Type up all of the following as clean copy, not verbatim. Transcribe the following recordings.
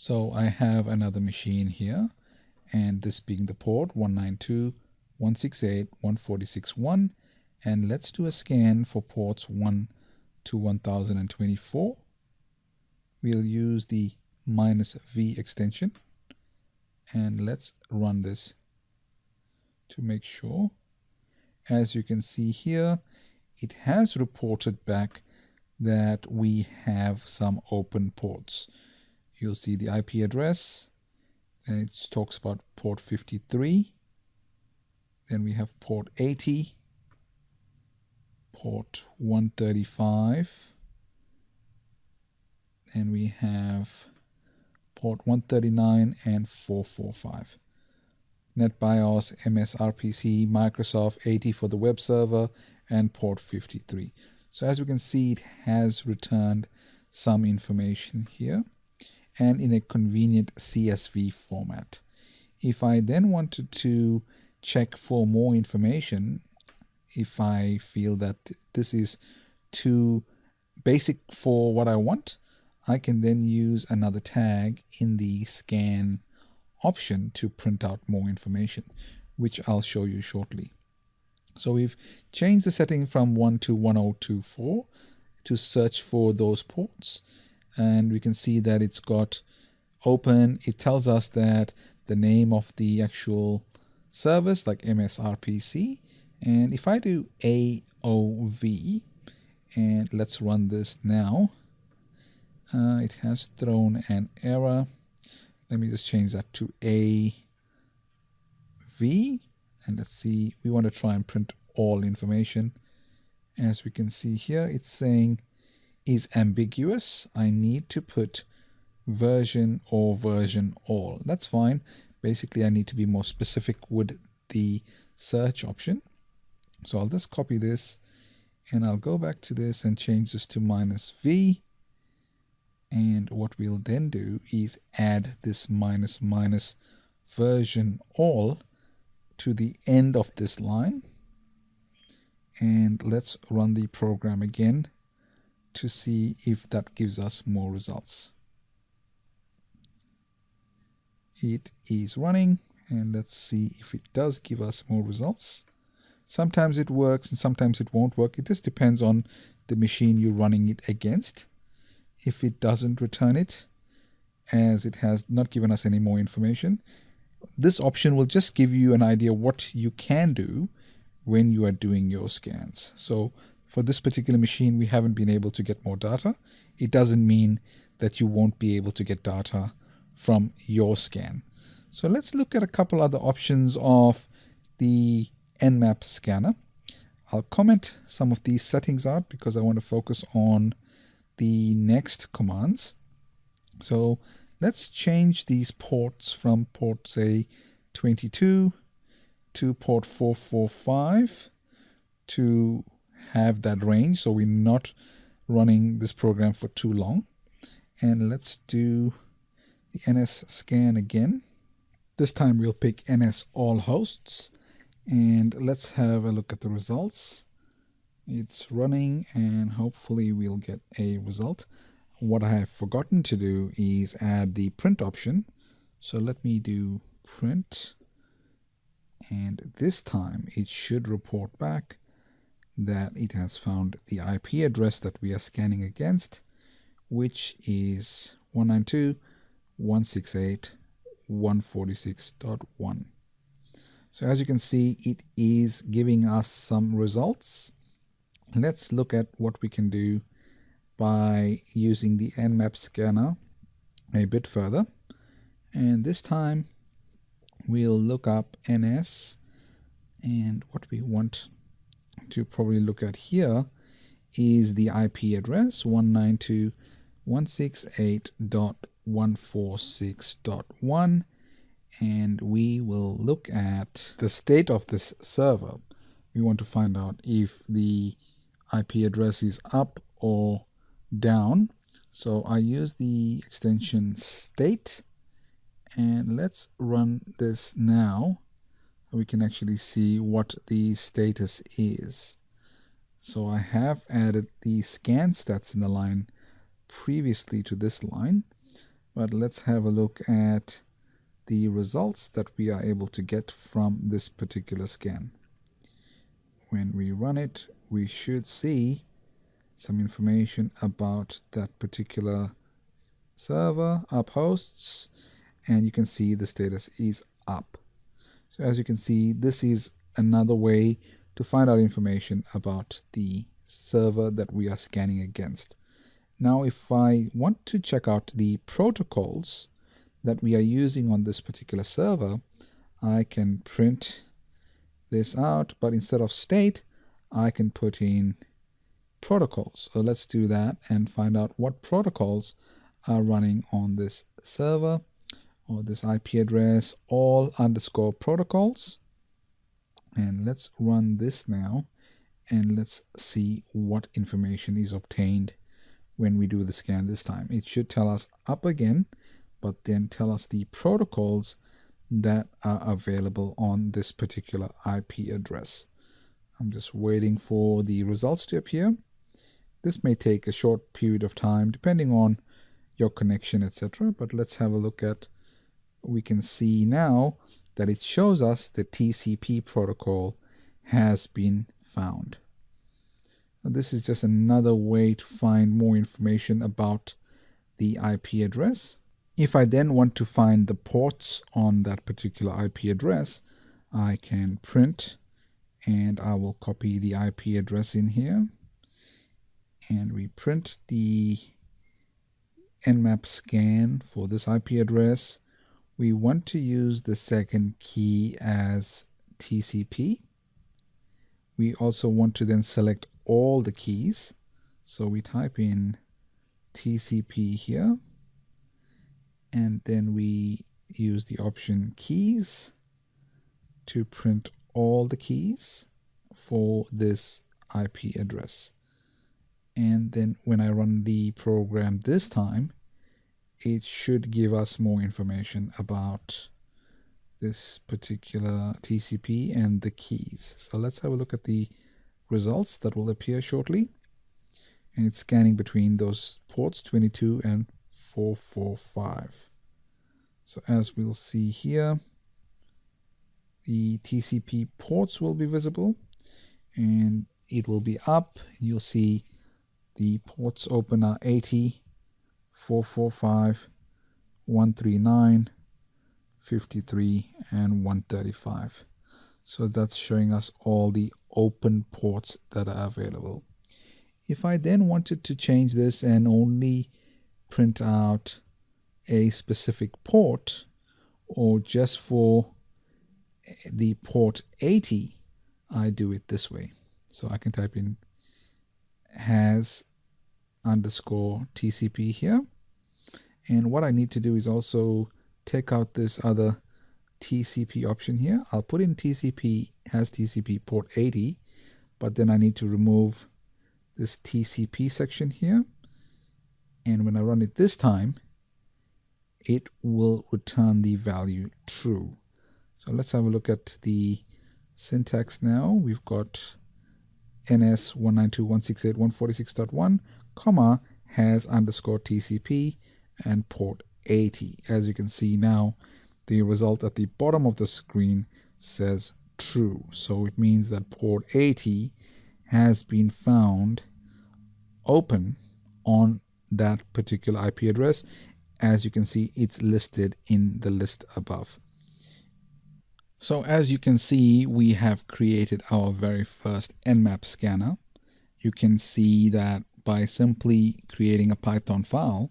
So I have another machine here, and this being the port 192.168.146.1, and let's do a scan for ports 1 to 1024. We'll use the -v extension, and let's run this to make sure. As you can see here, it has reported back that we have some open ports. You'll see the IP address, and it talks about port 53. Then we have port 80, port 135, and we have port 139 and 445. NetBIOS, MSRPC, Microsoft 80 for the web server, and port 53. So as we can see, it has returned some information here and in a convenient CSV format. If I then wanted to check for more information, if I feel that this is too basic for what I want, I can then use another tag in the scan option to print out more information, which I'll show you shortly. So we've changed the setting from 1 to 1024 to search for those ports, and we can see that it's got open. It tells us that the name of the actual service, like MSRPC, and if I do AOV, and let's run this now, it has thrown an error. Let me just change that to AV, and let's see, we want to try and print all information. As we can see here, it's saying is ambiguous. I need to put version or version all. That's fine. Basically, I need to be more specific with the search option. So I'll just copy this, and I'll go back to this and change this to -v. And what we'll then do is add this -- version all to the end of this line. And let's run the program again to see if that gives us more results. It is running, and let's see if it does give us more results. Sometimes it works and sometimes it won't work. It just depends on the machine you're running it against. If it doesn't return it, as it has not given us any more information, this option will just give you an idea what you can do when you are doing your scans. So for this particular machine, we haven't been able to get more data. It doesn't mean that you won't be able to get data from your scan. So let's look at a couple other options of the Nmap scanner. I'll comment some of these settings out because I want to focus on the next commands. So let's change these ports from port, say, 22 to port 445 to have that range, so we're not running this program for too long. And let's do the NS scan again. This time we'll pick NS all hosts, and let's have a look at the results. It's running, and hopefully we'll get a result. What I have forgotten to do is add the print option. So let me do print, and this time it should report back that it has found the IP address that we are scanning against, which is 192.168.146.1. So as you can see, it is giving us some results. Let's look at what we can do by using the Nmap scanner a bit further. And this time we'll look up NS, and what we want to probably look at here is the IP address 192.168.146.1, and we will look at the state of this server. We want to find out if the IP address is up or down. So I use the extension state, and let's run this now. We can actually see what the status is. So I have added the scan stats in the line previously to this line, But let's have a look at the results that we are able to get from this particular scan. When we run it, we should see some information about that particular server, up hosts, and you can see the status is up. So as you can see, this is another way to find out information about the server that we are scanning against. Now, if I want to check out the protocols that we are using on this particular server, I can print this out, but instead of state, I can put in protocols. So let's do that and find out what protocols are running on this server or this IP address, all underscore protocols. And let's run this now and let's see what information is obtained when we do the scan this time. It should tell us up again, but then tell us the protocols that are available on this particular IP address. I'm just waiting for the results to appear. This may take a short period of time depending on your connection, etc. But let's have a look at, we can see now that it shows us the TCP protocol has been found. Now, this is just another way to find more information about the IP address. If I then want to find the ports on that particular IP address, I can print and I will copy the IP address in here. And we print the Nmap scan for this IP address. We want to use the second key as TCP. We also want to then select all the keys. So we type in TCP here, and then we use the option keys to print all the keys for this IP address. And then when I run the program this time, it should give us more information about this particular TCP and the keys. So let's have a look at the results that will appear shortly. And it's scanning between those ports 22 and 445. So as we'll see here, the TCP ports will be visible and it will be up. You'll see the ports open are 80, 445, 139, 53, and 135. So that's showing us all the open ports that are available. If I then wanted to change this and only print out a specific port, or just for the port 80, I do it this way. So I can type in has underscore TCP here. And what I need to do is also take out this other TCP option here. I'll put in TCP has TCP port 80, but then I need to remove this TCP section here. And when I run it this time, it will return the value true. So let's have a look at the syntax now. We've got NS 192.168.146.1, comma, has underscore TCP and port 80. As you can see now, the result at the bottom of the screen says true. So it means that port 80 has been found open on that particular IP address. As you can see, it's listed in the list above. So as you can see, we have created our very first Nmap scanner. You can see that by simply creating a Python file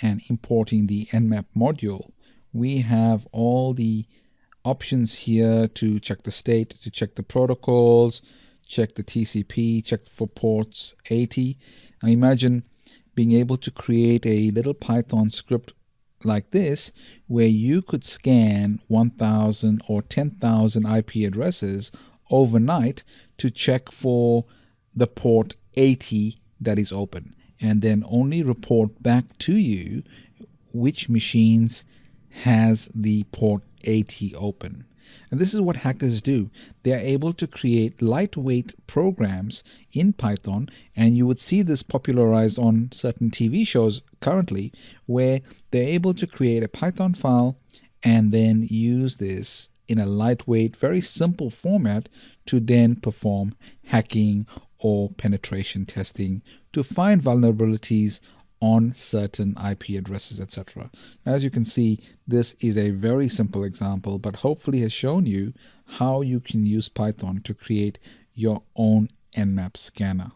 and importing the Nmap module, we have all the options here to check the state, to check the protocols, check the TCP, check for ports 80. Now imagine being able to create a little Python script like this, where you could scan 1,000 or 10,000 IP addresses overnight to check for the port 80 that is open, and then only report back to you which machines has the port 80 open. And this is what hackers do. They are able to create lightweight programs in Python, and you would see this popularized on certain TV shows currently, where they're able to create a Python file and then use this in a lightweight, very simple format to then perform hacking or penetration testing to find vulnerabilities on certain IP addresses, etc. As you can see, this is a very simple example, but hopefully has shown you how you can use Python to create your own Nmap scanner.